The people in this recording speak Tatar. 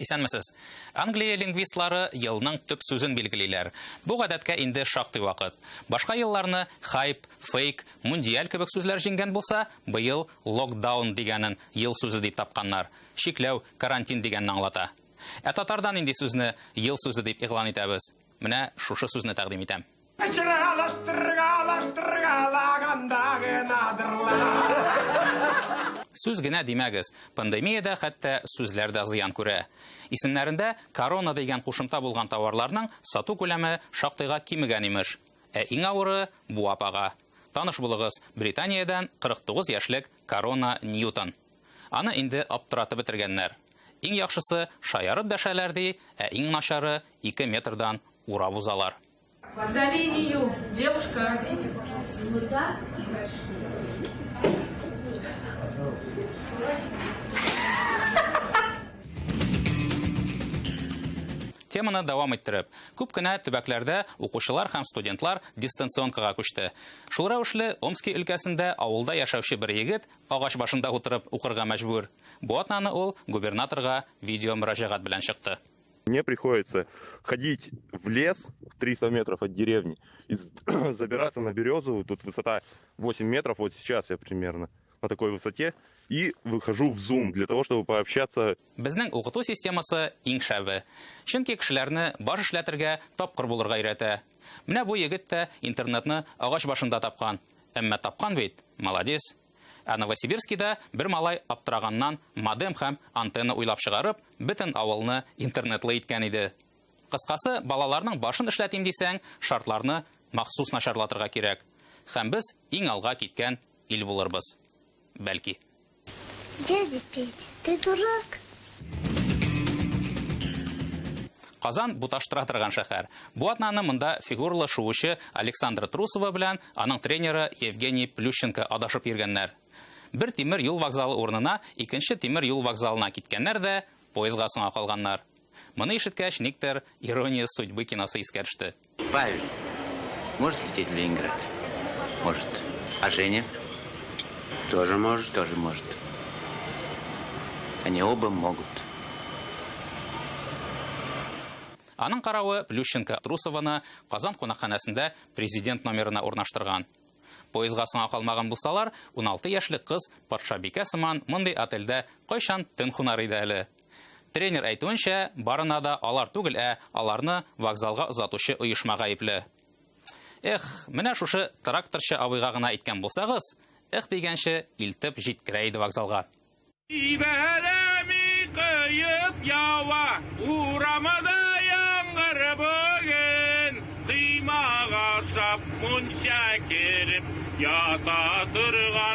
Исәнмесез. Англия лингвистлары елның төп сүзен билгелиләр. Бу гадәткә инде шактый вакыт. Башка елларны хайп, фейк, мундиаль кебек сүзләр җиңгән булса, быел локдаун дигәнен ел сүзе дип тапканнар. Шикләү, карантин дигәнне аңлата. Татардан инде сүзне ел сүзе дип игълан итәбез. Менә шушы сүзне тәкъдим итәм. Сүз генә димәгез, пандемиядә хәтта сүзләр дә зыян күрә. Исемнәрендә корона дигән кушымта булган товарларның сату күләме шактыйга кимегән имеш. Иң авыры бу апага. Таныш булыгыз, Британиядән 49 яшьлек Корона Ньютон. Аны инде аптыратып бетергәннәр. Иң яхшысы шаярып дәшәләр ди, иң начары 2 метрдан урап узалар. За линию, девушка. Теманы дәвам иттереп, күп кенә төбәкләрдә укучылар һәм студентлар дистанционкага күчте. Шул рәвешле Омский өлкәсендә авылда яшәүче бер егет агач башында утырып укырга мәҗбүр. Бу атнаны ул губернаторга видео мөрәҗәгать белән чыкты. Мне приходится ходить в лес 300 метров от деревни и забираться на березу. Тут высота 8 метров, вот сейчас я примерно на такой высоте. И выхожу в Zoom для того, чтобы пообщаться. Безнең укыту системасы иң шәбе. Чөнки кешеләрне баш эшләтергә, тапкыр булырга өйрәтә. Менә бу егет тә интернетны агач башында тапкан. Әмма тапкан бит, молодец. Новосибирскида бер малай аптыраганнан модем һәм антенна уйлап чыгарып, бөтен авылны интернетлы иткән иде. Кыскасы, балаларның башын эшләтим дисәң, шартларны махсус начарлатырга кирәк. Һәм без иң алга киткән ил булырбыз. Бәлки. Дядя Петя, ты дурак? Казан буташтыра торган шәһәр. Бу атнаны монда фигурлы шуучы Александра Трусова белән аның тренеры Евгений Плющенко адашып йөргәннәр. Бер тимер юл вокзалы урынына икенче тимер юл вокзалына киткәннәр дә поездга соңга калганнар. Моны ишеткәч, никтер ирония судьбы киносы искә төште. Павел может лететь в Ленинград? Может. А Женя? Тоже может. Тоже может. Они оба могут. Аның каравы Плющенко Трусованы Казан кунакханәсендә президент номерына урнаштырган. Поездга соңга калмаган булсалар, 16 яшьлек кыз патшабикә сыман мондый отельдә кайчан төн кунар иде әле. Тренер әйтүенчә, барына да алар түгел, аларны вокзалга озатучы оешма гаепле. Менә шушы тракторчы абыйга гына әйткән булсагыз, дигәнче илтеп җиткерә иде вокзалга. Ибәрәми кыйып ява, урамада яңгыр бүген, кыймага шап мунча кереп ята торган